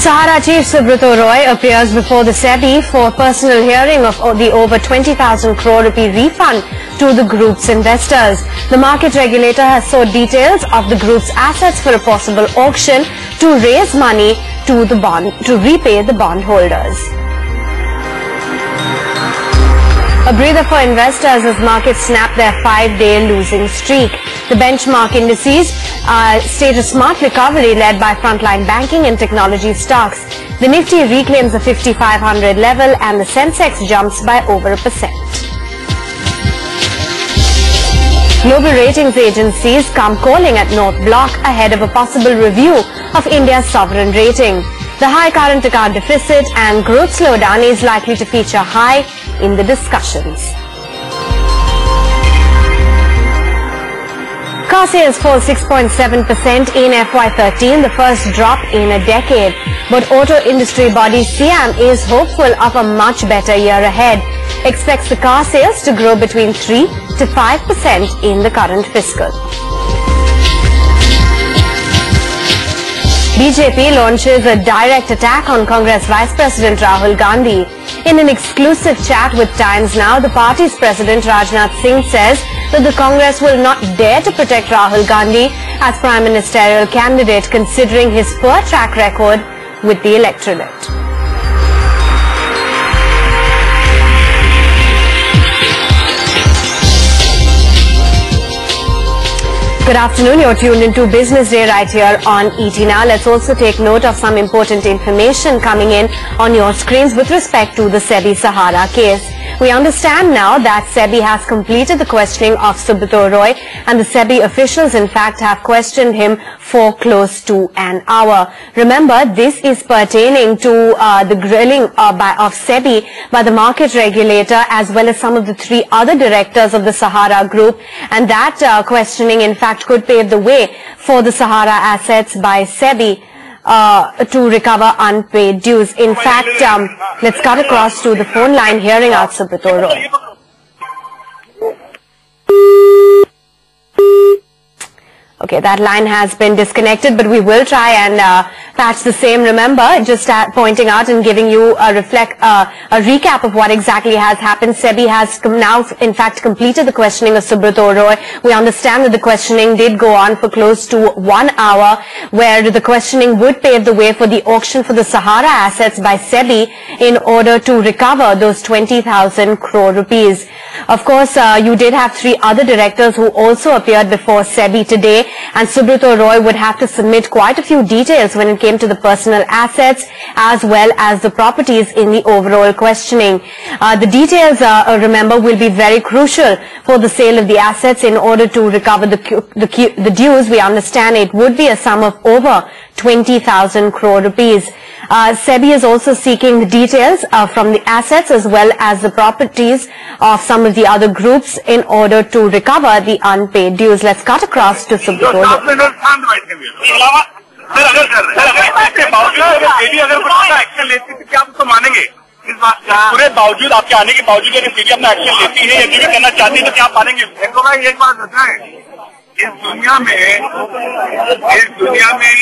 Sahara chief Subrata Roy appears before the SEBI for personal hearing of the over 20,000 crore rupee refund to the group's investors. The market regulator has sought details of the group's assets for a possible auction to raise money to repay the bondholders. A breather for investors as markets snap their 5-day losing streak. The benchmark indices stage a smart recovery led by frontline banking and technology stocks. The Nifty reclaims the 5500 level and the Sensex jumps by over 1%. Global ratings agencies come calling at North Block ahead of a possible review of India's sovereign rating. The high current account deficit and growth slowdown is likely to feature high in the discussions. Car sales fall 6.7% in FY13, the first drop in a decade. But auto industry body SIAM is hopeful of a much better year ahead. Expects the car sales to grow between 3 to 5% in the current fiscal. BJP launches a direct attack on Congress Vice President Rahul Gandhi. In an exclusive chat with Times Now, the party's President Rajnath Singh says that the Congress will not dare to protect Rahul Gandhi as Prime Ministerial candidate considering his poor track record with the electorate. Good afternoon, you're tuned into Business Day right here on ET Now. Let's also take note of some important information coming in on your screens with respect to the SEBI Sahara case. We understand now that SEBI has completed the questioning of Subrata Roy and the SEBI officials in fact have questioned him for close to an hour. Remember, this is pertaining to the grilling of SEBI by the market regulator as well as some of the 3 other directors of the Sahara group, and that questioning in fact could pave the way for the Sahara assets by SEBI to recover unpaid dues. In fact, let's cut across to the phone line hearing out Subrata Roy. Okay, that line has been disconnected, but we will try and patch the same. Remember, just pointing out and giving you a recap of what exactly has happened. SEBI has now, in fact, completed the questioning of Subrata Roy. We understand that the questioning did go on for close to 1 hour, where the questioning would pave the way for the auction for the Sahara assets by SEBI in order to recover those 20,000 crore rupees. Of course, you did have 3 other directors who also appeared before SEBI today, and Subrata Roy would have to submit quite a few details when it came to the personal assets as well as the properties in the overall questioning. The details, remember, will be very crucial for the sale of the assets in order to recover the dues. We understand it would be a sum of over 20,000 crore rupees. SEBI is also seeking the details from the assets as well as the properties of some of the other groups in order to recover the unpaid dues. Let's cut across to Subrata Roy. पूरे बावजूद आपके आने के बावजूद अगर CBI अपना action लेती है या भी करना चाहती है तो क्या आप मानेंगे? देखो भाई, एक बात बताएं, इस दुनिया में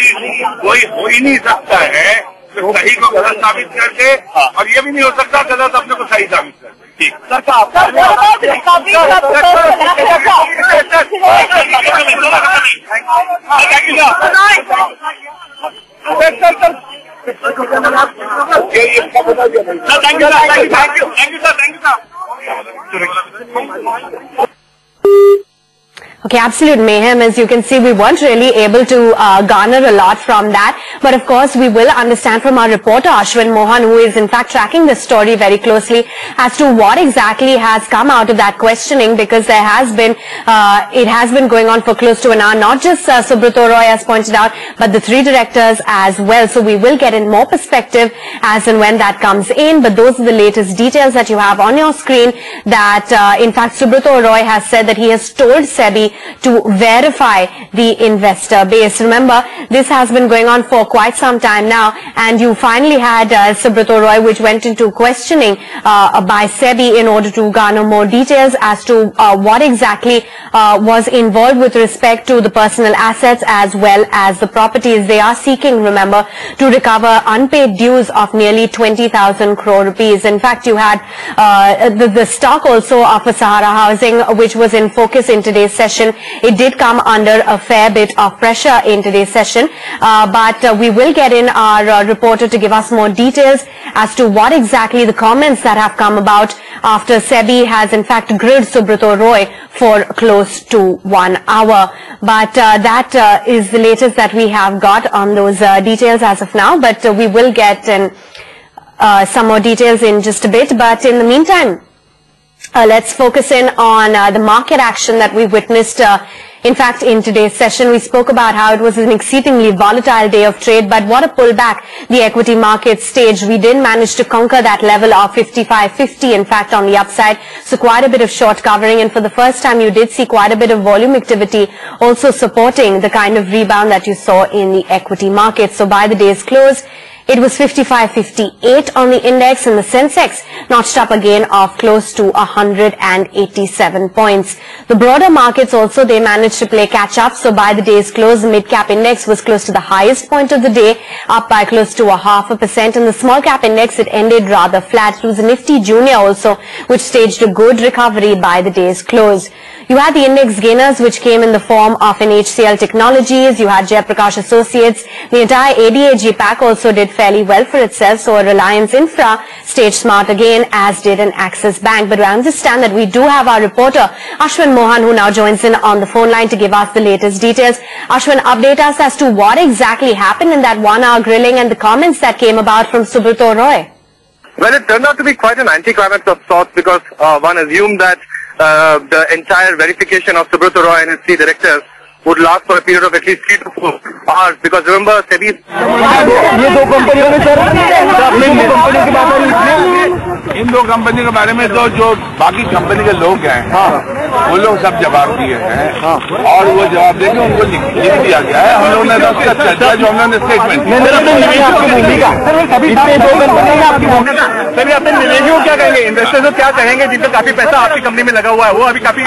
कोई हो ही नहीं सकता है तो सही को गलत साबित करके, और ये भी नहीं हो सकता गलत अपने को सही साबित करके। ठीक Okay, absolute mayhem. As you can see, we weren't really able to garner a lot from that. But of course, we will understand from our reporter Ashwin Mohan, who is in fact tracking this story very closely, as to what exactly has come out of that questioning, because there has been, it has been going on for close to an hour. Not just Subrata Roy as pointed out, but the 3 directors as well. So we will get in more perspective as and when that comes in. But those are the latest details that you have on your screen, that in fact Subrata Roy has said that he has told SEBI SEBI to verify the investor base. Remember, this has been going on for quite some time now, and you finally had Subrata Roy, which went into questioning by SEBI in order to garner more details as to what exactly was involved with respect to the personal assets as well as the properties. They are seeking, remember, to recover unpaid dues of nearly 20,000 crore rupees. In fact, you had the stock also of Sahara Housing, which was in focus in today's session. It did come under a fair bit of pressure in today's session, but we will get in our reporter to give us more details as to what exactly the comments that have come about after SEBI has in fact grilled Subrata Roy for close to 1 hour. But that is the latest that we have got on those details as of now, but we will get in some more details in just a bit. But in the meantime, let's focus in on the market action that we witnessed. In fact, in today's session, we spoke about how it was an exceedingly volatile day of trade, but what a pullback the equity market staged. We didn't manage to conquer that level of 55.50, in fact, on the upside. So quite a bit of short covering, and for the first time, you did see quite a bit of volume activity also supporting the kind of rebound that you saw in the equity market. So by the day's close, it was 55.58 on the index, and the Sensex notched up again of close to 187 points. The broader markets also, they managed to play catch up. So by the day's close, the mid-cap index was close to the highest point of the day, up by close to 0.5%. And the small-cap index, it ended rather flat. It was a Nifty Junior also, which staged a good recovery by the day's close. You had the index gainers, which came in the form of an HCL Technologies. You had Jaiprakash Associates. The entire ADAG pack also did fairly well for itself. So Reliance Infra stayed smart again, as did an Axis Bank. But I understand that we do have our reporter, Ashwin Mohan, who now joins in on the phone line to give us the latest details. Ashwin, update us as to what exactly happened in that 1 hour grilling and the comments that came about from Subrata Roy. Well, it turned out to be quite an anticlimax of sorts, because one assumed that the entire verification of Subrata Roy and his 3 directors would last for a period of at least 3 to 4 hours, because remember, SEBI... in 2 company के बारे में तो जो बाकी company के लोग हैं, वो लोग सब जवाब दिए हैं, और वो जवाब देके उनको लिख दिया गया है। हम लोगों ने उसका चर्चा जो हम लोगों ने स्टेटमेंट सभी अपने निवेशकों को क्या कहेंगे, इन्वेस्टर्स को क्या कहेंगे जिनका काफी पैसा आपकी कंपनी में लगा हुआ है, वो अभी काफी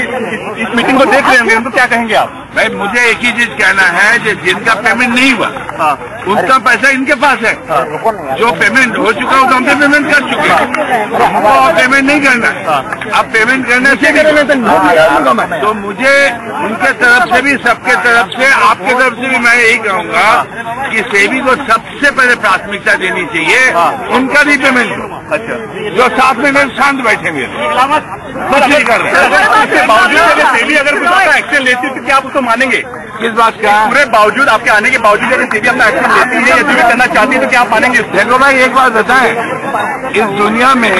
इस मीटिंग को देख रहे होंगे, उनको क्या कहेंगे आप? भाई, मुझे एक ही चीज कहना है कि जिनका पेमेंट नहीं हुआ उनका पैसा इनके पास है। जो पेमेंट हो चुका है तो हमसे पेमेंट कर चुके हैं, हमको पेमेंट नहीं करना है। अब पेमेंट करने से तो मुझे उनके तरफ से भी, सबके तरफ से, आपके तरफ से भी मैं यही कहूंगा कि सेबी को सबसे पहले प्राथमिकता देनी चाहिए, उनका भी पेमेंट हो। अच्छा, जो 7 महीने शांत बैठे हुए कुछ नहीं कर रहे। इसके बावजूद अगर सेबी अगर कुछ एक्शन लेती है तो क्या आप उसको मानेंगे? किस बात का? पूरे बावजूद, आपके आने के बावजूद अगर सेबी अपना एक्शन लेती है या जो भी करना चाहती है तो क्या आप मानेंगे? देखो भाई, एक बात बताएं, इस दुनिया में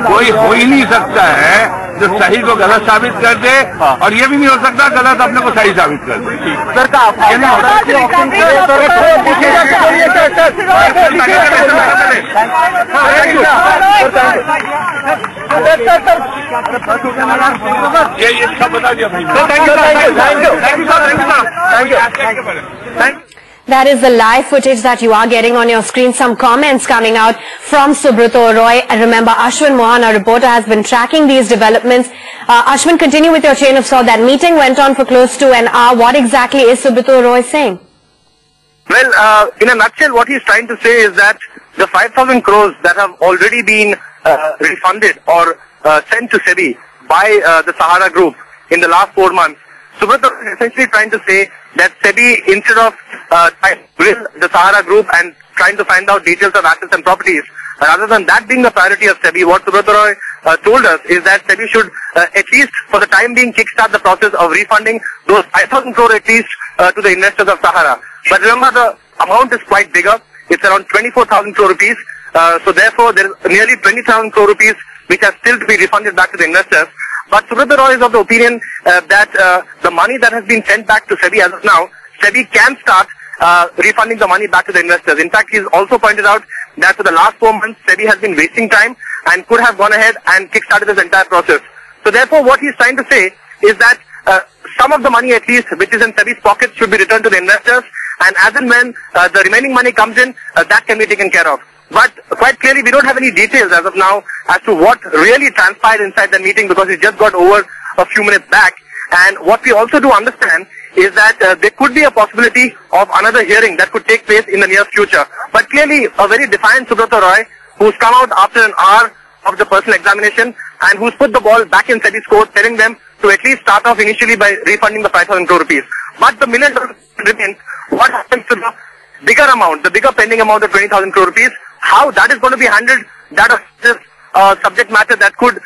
कोई हो ही नहीं सकता है जो सही को गलत साबित कर दे, और ये भी नहीं हो सकता गलत अपने को सही साबित कर दे। सर का ये सब बता दिया भाई। That is the live footage that you are getting on your screen. Some comments coming out from Subrata Roy. And remember, Ashwin Mohan, our reporter, has been tracking these developments. Ashwin, continue with your chain of thought. That meeting went on for close to an hour. What exactly is Subrata Roy saying? Well, in a nutshell, what he's trying to say is that the 5,000 crores that have already been refunded or sent to SEBI by the Sahara Group in the last 4 months, Subrata is essentially trying to say that SEBI, instead of trying to grill the Sahara Group and trying to find out details of assets and properties, rather than that being the priority of SEBI, what Subrata Roy told us is that SEBI should at least for the time being kickstart the process of refunding those 5,000 crore at least to the investors of Sahara. But remember, the amount is quite bigger. It's around 24,000 crore rupees. So therefore, there is nearly 20,000 crore rupees which are still to be refunded back to the investors. But Subrata Roy is of the opinion that the money that has been sent back to SEBI as of now, SEBI can start refunding the money back to the investors. In fact, he's also pointed out that for the last 4 months, SEBI has been wasting time and could have gone ahead and kickstarted this entire process. So therefore, what he's trying to say is that some of the money, at least, which is in SEBI's pockets, should be returned to the investors, and as and when the remaining money comes in, that can be taken care of. But quite clearly, we don't have any details as of now as to what really transpired inside the meeting, because it just got over a few minutes back. And what we also do understand is that there could be a possibility of another hearing that could take place in the near future. But clearly, a very defiant Subrata Roy, who's come out after an hour of the personal examination and who's put the ball back in SEBI's court, telling them to at least start off initially by refunding the 5,000 crore rupees. But the $1 million remains. What happens to the bigger amount, the bigger pending amount of 20,000 crore rupees? How that is going to be handled, that is subject matter that could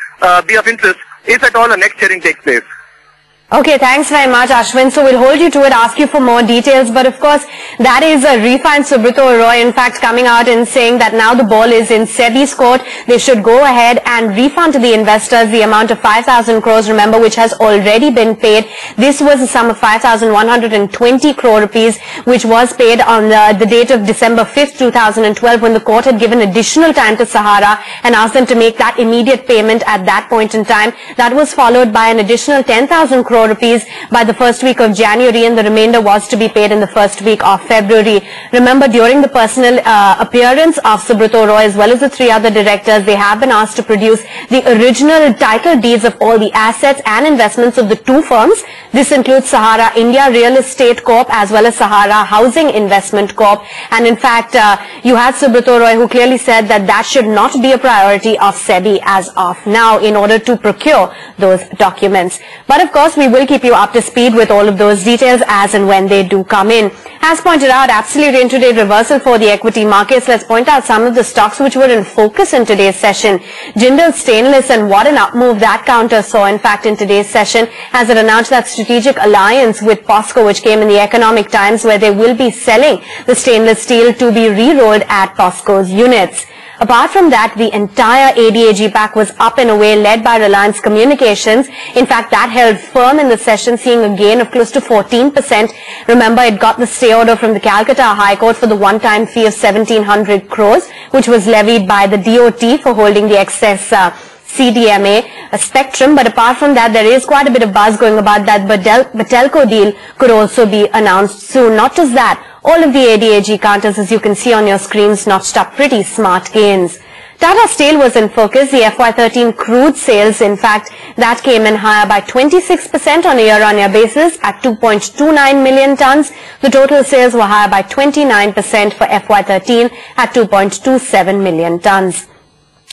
be of interest if at all the next hearing takes place. Okay, thanks very much, Ashwin. So we'll hold you to it, ask you for more details. But of course, that is a refined Subrata Roy, in fact, coming out and saying that now the ball is in SEBI's court. They should go ahead and refund to the investors the amount of 5,000 crores, remember, which has already been paid. This was a sum of 5,120 crore rupees, which was paid on the date of December 5th, 2012, when the court had given additional time to Sahara and asked them to make that immediate payment at that point in time. That was followed by an additional 10,000 crore rupees by the first week of January, and the remainder was to be paid in the first week of February. Remember, during the personal appearance of Subrata Roy as well as the three other directors, they have been asked to produce the original title deeds of all the assets and investments of the two firms. This includes Sahara India Real Estate Corp as well as Sahara Housing Investment Corp. And in fact, you had Subrata Roy, who clearly said that that should not be a priority of SEBI as of now in order to procure those documents. But of course, we will keep you up to speed with all of those details as and when they do come in. As pointed out, absolute intraday reversal for the equity markets. Let's point out some of the stocks which were in focus in today's session. Jindal Stainless, and what an up move that counter saw, in fact, in today's session, as it announced that strategic alliance with POSCO, which came in the Economic Times, where they will be selling the stainless steel to be re-rolled at POSCO's units. Apart from that, the entire ADAG pack was up and away, led by Reliance Communications. In fact, that held firm in the session, seeing a gain of close to 14%. Remember, it got the stay order from the Calcutta High Court for the one-time fee of 1,700 crores, which was levied by the DOT for holding the excess CDMA spectrum. But apart from that, there is quite a bit of buzz going about that Batelco deal could also be announced soon. Not just that, all of the ADAG counters, as you can see on your screens, notched up pretty smart gains. Tata Steel was in focus. The FY13 crude sales, in fact, that came in higher by 26% on a year-on-year basis at 2.29 million tons. The total sales were higher by 29% for FY13 at 2.27 million tons.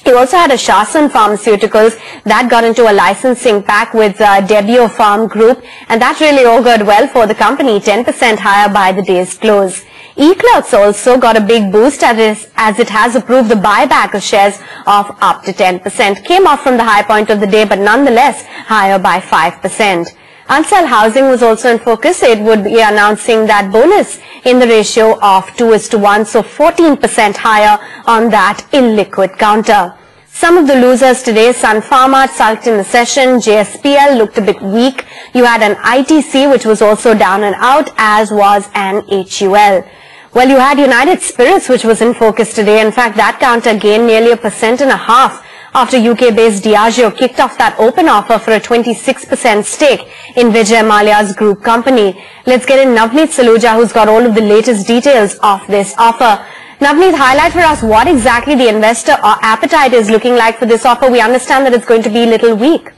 You also had a Shasan Pharmaceuticals that got into a licensing pack with Debio Farm Group, and that really augured well for the company, 10% higher by the day's close. Eclerx also got a big boost as it has approved the buyback of shares of up to 10%. Came off from the high point of the day, but nonetheless higher by 5%. Ansal Housing was also in focus. It would be announcing that bonus in the ratio of 2:1, so 14% higher on that illiquid counter. Some of the losers today, Sun Pharma sulked in the session, JSPL looked a bit weak. You had an ITC which was also down and out, as was an HUL. Well, you had United Spirits which was in focus today. In fact, that counter gained nearly 1.5% after UK-based Diageo kicked off that open offer for a 26% stake in Vijay Mallya's group company. Let's get in Navneet Saluja, who's got all of the latest details of this offer. Navneet, highlight for us what exactly the investor appetite is looking like for this offer. We understand that it's going to be a little weak.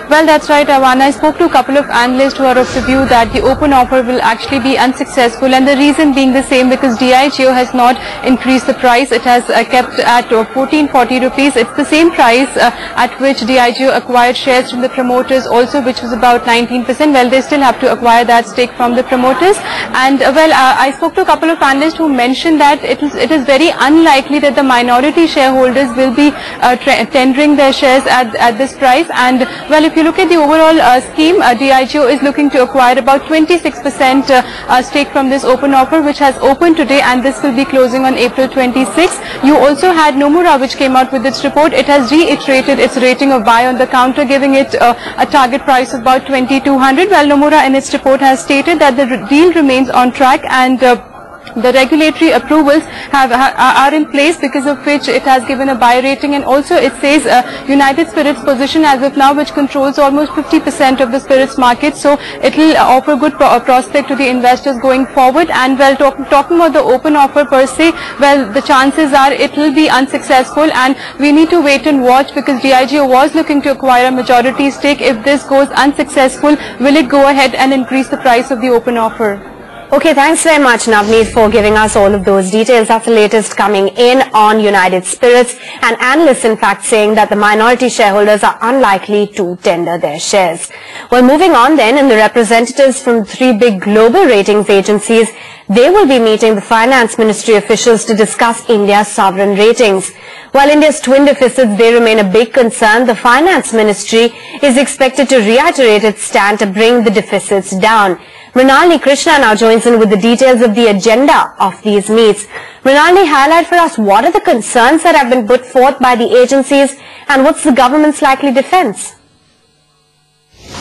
Well, that's right, Awana. I spoke to a couple of analysts who are of the view that the open offer will actually be unsuccessful, and the reason being the same, because Diageo has not increased the price. It has kept at 1440 rupees. It's the same price at which Diageo acquired shares from the promoters also, which was about 19%. Well, they still have to acquire that stake from the promoters. And I spoke to a couple of analysts who mentioned that it is very unlikely that the minority shareholders will be tendering their shares at this price. And well, if you look at the overall scheme, Diageo is looking to acquire about 26% stake from this open offer, which has opened today, and this will be closing on April 26. You also had Nomura, which came out with its report. It has reiterated its rating of buy on the counter, giving it a target price of about 2,200. Well, Nomura in its report has stated that the deal remains on track, and the regulatory approvals are in place, because of which it has given a buy rating, and also it says United Spirits position as of now, which controls almost 50% of the spirits market, so it will offer good prospect to the investors going forward. And well, talking about the open offer per se, well, the chances are it will be unsuccessful, and we need to wait and watch, because Diageo was looking to acquire a majority stake. If this goes unsuccessful, will it go ahead and increase the price of the open offer? Okay, thanks very much, Navneet, for giving us all of those details. That's the latest coming in on United Spirits, and analysts in fact saying that the minority shareholders are unlikely to tender their shares. Well, moving on then, and the representatives from 3 big global ratings agencies, they will be meeting the Finance Ministry officials to discuss India's sovereign ratings. While India's twin deficits, they remain a big concern, the Finance Ministry is expected to reiterate its stand to bring the deficits down. Mrinalini Krishna now joins in with the details of the agenda of these meets. Mrinalini, highlight for us what are the concerns that have been put forth by the agencies, and what's the government's likely defense?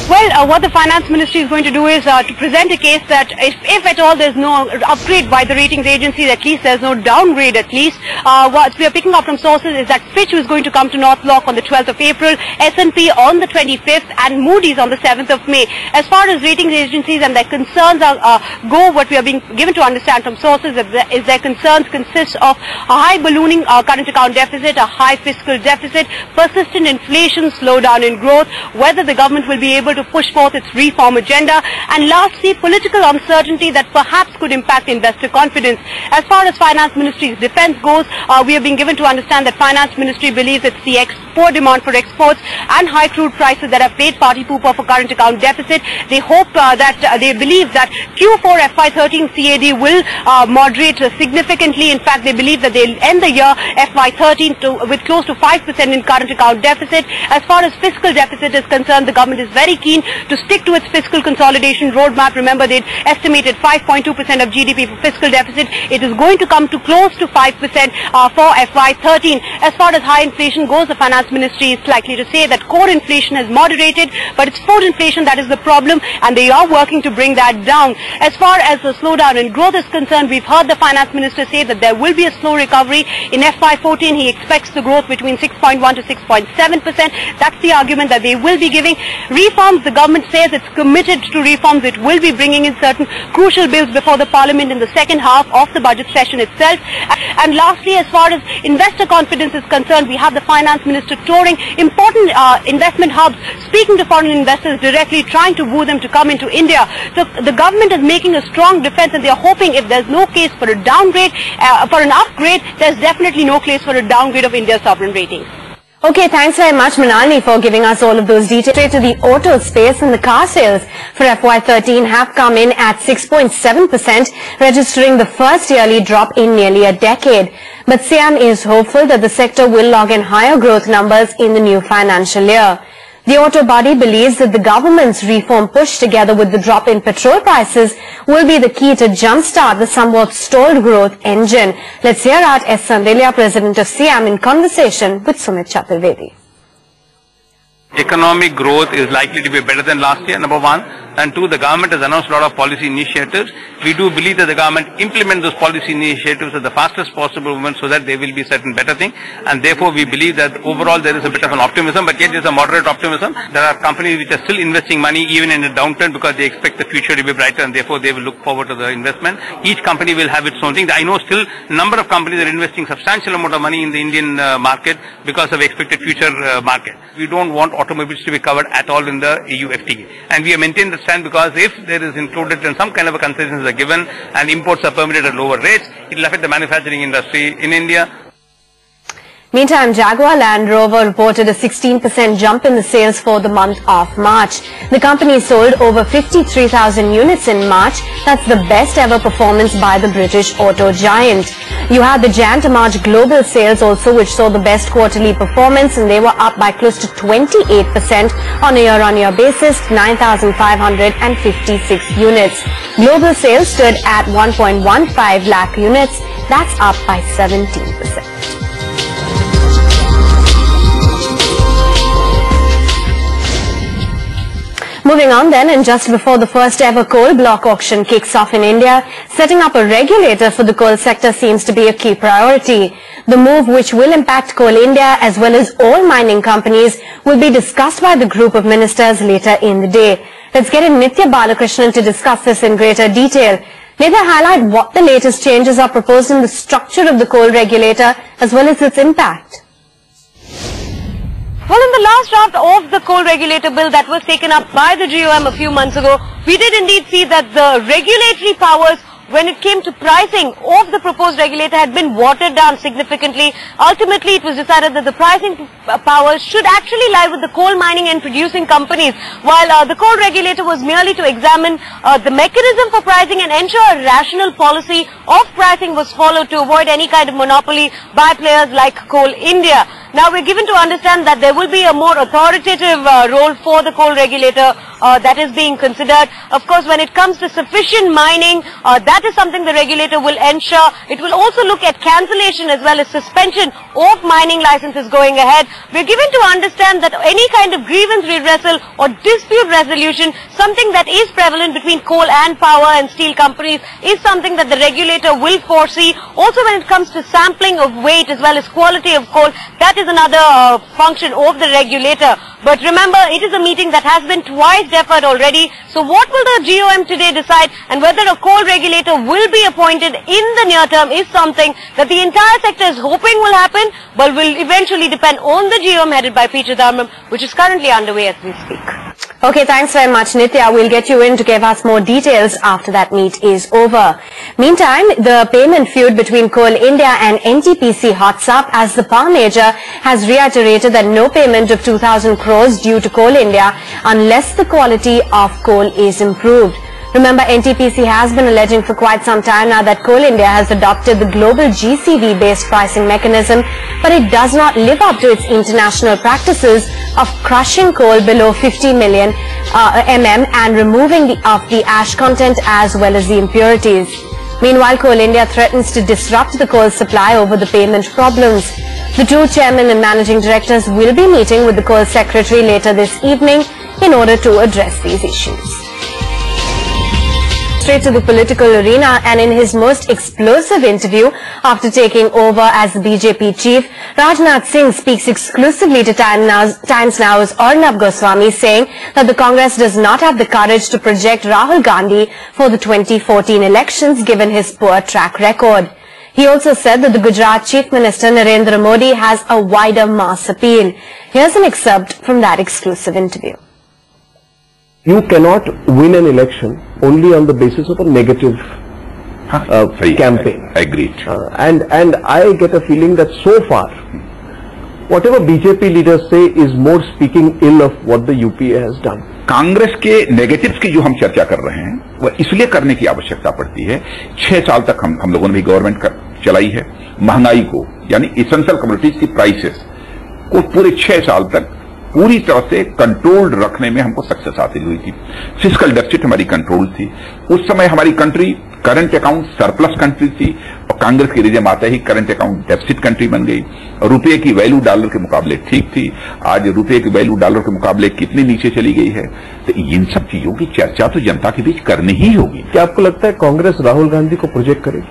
Well, what the Finance Ministry is going to do is to present a case that if at all there's no upgrade by the ratings agencies, at least there's no downgrade at least. What we are picking up from sources is that Fitch is going to come to North Lock on the 12th of April, S&P on the 25th, and Moody's on the 7th of May. As far as ratings agencies and their concerns go, what we are being given to understand from sources is their concerns consist of a high ballooning current account deficit, a high fiscal deficit, persistent inflation, slowdown in growth, whether the government will be able to push forth its reform agenda, and lastly, political uncertainty that perhaps could impact investor confidence. As far as Finance Ministry's defense goes, we have been given to understand that Finance Ministry believes it's the poor demand for exports and high crude prices that have played party pooper for current account deficit. They hope they believe that Q4 FY13 CAD will moderate significantly. In fact, they believe that they'll end the year FY13 with close to 5% in current account deficit. As far as fiscal deficit is concerned, the government is very keen to stick to its fiscal consolidation roadmap. Remember, they'd estimated 5.2% of GDP for fiscal deficit. It is going to come to close to 5% for FY13. As far as high inflation goes, the Finance Ministry is likely to say that core inflation has moderated, but it's food inflation that is the problem, and they are working to bring that down. As far as the slowdown in growth is concerned, we've heard the Finance Minister say that there will be a slow recovery. In FY14, he expects the growth between 6.1 to 6.7%. That's the argument that they will be giving. Reforms, the government says it's committed to reforms. It will be bringing in certain crucial bills before the Parliament in the second half of the budget session itself. And lastly, as far as investor confidence is concerned, we have the Finance Minister touring important investment hubs, speaking to foreign investors directly, trying to woo them to come into India. So the government is making a strong defense, and they are hoping if there's no case for a downgrade, for an upgrade, there's definitely no case for a downgrade of India's sovereign ratings. Okay, thanks very much, Mrinalini, for giving us all of those details. Straight to the auto space, and the car sales for FY13 have come in at 6.7%, registering the first yearly drop in nearly a decade. But SIAM is hopeful that the sector will log in higher growth numbers in the new financial year. The auto body believes that the government's reform push, together with the drop in petrol prices, will be the key to jumpstart the somewhat stalled growth engine. Let's hear out S. Sandilya, President of SIAM, in conversation with Sumit Chaturvedi. Economic growth is likely to be better than last year, number one. And two, the government has announced a lot of policy initiatives. We do believe that the government implement those policy initiatives at the fastest possible moment so that there will be certain better thing. And therefore, we believe that overall there is a bit of an optimism, but yet there is a moderate optimism. There are companies which are still investing money even in a downturn because they expect the future to be brighter, and therefore they will look forward to the investment. Each company will have its own thing. I know still a number of companies are investing substantial amount of money in the Indian market because of expected future market. We don't want automobiles to be covered at all in the EU FTA. And we have maintained the stand because if there is included and some kind of a concessions are given and imports are permitted at lower rates, it will affect the manufacturing industry in India. Meantime, Jaguar Land Rover reported a 16% jump in the sales for the month of March. The company sold over 53,000 units in March. That's the best ever performance by the British auto giant. You had the Jan to March global sales also, which saw the best quarterly performance, and they were up by close to 28% on a year-on-year basis, 9,556 units. Global sales stood at 1.15 lakh units. That's up by 17%. Moving on then, and just before the first ever coal block auction kicks off in India, setting up a regulator for the coal sector seems to be a key priority. The move, which will impact Coal India as well as all mining companies, will be discussed by the group of ministers later in the day. Let's get in Nithya Balakrishnan to discuss this in greater detail. Nithya, highlight what the latest changes are proposed in the structure of the coal regulator as well as its impact. Well, in the last draft of the coal regulator bill that was taken up by the GOM a few months ago, we did indeed see that the regulatory powers when it came to pricing of the proposed regulator had been watered down significantly. Ultimately, it was decided that the pricing powers should actually lie with the coal mining and producing companies, while the coal regulator was merely to examine the mechanism for pricing and ensure a rational policy of pricing was followed to avoid any kind of monopoly by players like Coal India. Now, we're given to understand that there will be a more authoritative role for the coal regulator that is being considered. Of course, when it comes to sufficient mining, that is something the regulator will ensure. It will also look at cancellation as well as suspension of mining licenses going ahead. We're given to understand that any kind of grievance redressal or dispute resolution, something that is prevalent between coal and power and steel companies, is something that the regulator will foresee. Also, when it comes to sampling of weight as well as quality of coal, that is another function of the regulator. But remember, it is a meeting that has been twice deferred already. So what will the GOM today decide, and whether a coal regulator will be appointed in the near term is something that the entire sector is hoping will happen, but will eventually depend on the GOM headed by P. Chidambaram, which is currently underway as we speak. Okay, thanks very much, Nithya. We'll get you in to give us more details after that meet is over. Meantime, the payment feud between Coal India and NTPC hots up as the power major has reiterated that no payment of 2,000 crores due to Coal India unless the quality of coal is improved. Remember, NTPC has been alleging for quite some time now that Coal India has adopted the global GCV-based pricing mechanism, but it does not live up to its international practices of crushing coal below 50 million mm and removing the ash content as well as the impurities. Meanwhile, Coal India threatens to disrupt the coal supply over the payment problems. The two chairmen and managing directors will be meeting with the coal secretary later this evening in order to address these issues. Straight to the political arena, and in his most explosive interview after taking over as the BJP chief, Rajnath Singh speaks exclusively to Times Now's Arnab Goswami, saying that the Congress does not have the courage to project Rahul Gandhi for the 2014 elections given his poor track record. He also said that the Gujarat Chief Minister Narendra Modi has a wider mass appeal. Here's an excerpt from that exclusive interview. You cannot win an election only on the basis of a negative campaign. Agreed. And I get a feeling that so far, whatever BJP leaders say is more speaking ill of what the UPA has done. Congress के negatives की जो हम चर्चा कर रहे हैं वह इसलिए करने की आवश्यकता पड़ती है। 6 साल तक हम लोगों ने भी गवर्नमेंट चलाई है। महंगाई को यानी इसेंशियल कमोडिटीज की प्राइसेस को पूरे 6 साल तक पूरी तरह से कंट्रोल्ड रखने में हमको सक्सेस हासिल हुई थी। फिस्कल डेफिसिट हमारी कंट्रोल थी। उस समय हमारी country current account surplus country थी और कांग्रेस के रिजम आते ही करंट अकाउंट डेफिसिट कंट्री बन गई। रुपये की वैल्यू डॉलर के मुकाबले ठीक थी। आज रुपये की वैल्यू डॉलर के मुकाबले कितनी नीचे चली गई है। तो इन सब चीजों की चर्चा तो जनता के बीच करनी ही होगी। क्या आपको लगता है कांग्रेस राहुल गांधी को प्रोजेक्ट करेगी?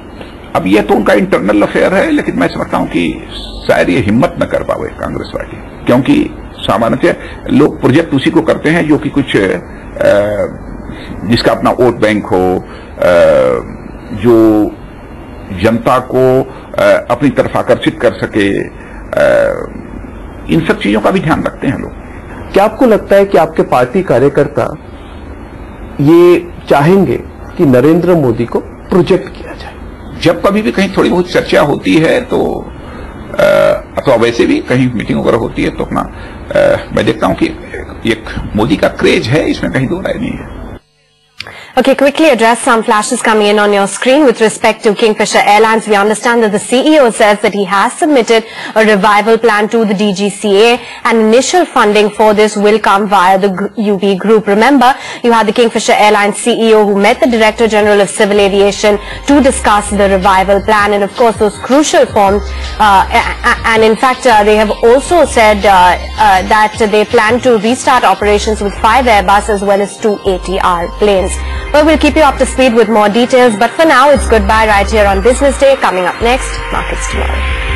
अब यह तो उनका इंटरनल अफेयर है, लेकिन मैं समझता हूं कि शायद ये हिम्मत न कर पावे कांग्रेस पार्टी, क्योंकि सामान्यतः लोग प्रोजेक्ट उसी को करते हैं जो कि कुछ जिसका अपना वोट बैंक हो, जो जनता को अपनी तरफ आकर्षित कर सके। इन सब चीजों का भी ध्यान रखते हैं लोग। क्या आपको लगता है कि आपके पार्टी कार्यकर्ता ये चाहेंगे कि नरेंद्र मोदी को प्रोजेक्ट किया जाए? जब कभी भी कहीं थोड़ी बहुत चर्चा होती है तो अथवा वैसे भी कहीं मीटिंग वगैरह होती है तो अपना मैं देखता हूं कि एक मोदी का क्रेज है, इसमें कहीं दो राय नहीं है। Okay, quickly address some flashes coming in on your screen with respect to Kingfisher Airlines. We understand that the CEO says that he has submitted a revival plan to the DGCA, and initial funding for this will come via the UP Group. Remember, you had the Kingfisher Airlines CEO who met the Director General of Civil Aviation to discuss the revival plan, and of course those crucial forms. And in fact, they have also said that they plan to restart operations with 5 Airbus as well as 2 ATR planes. Well, we'll keep you up to speed with more details, but for now, it's goodbye right here on Business Day. Coming up next, Markets Tomorrow.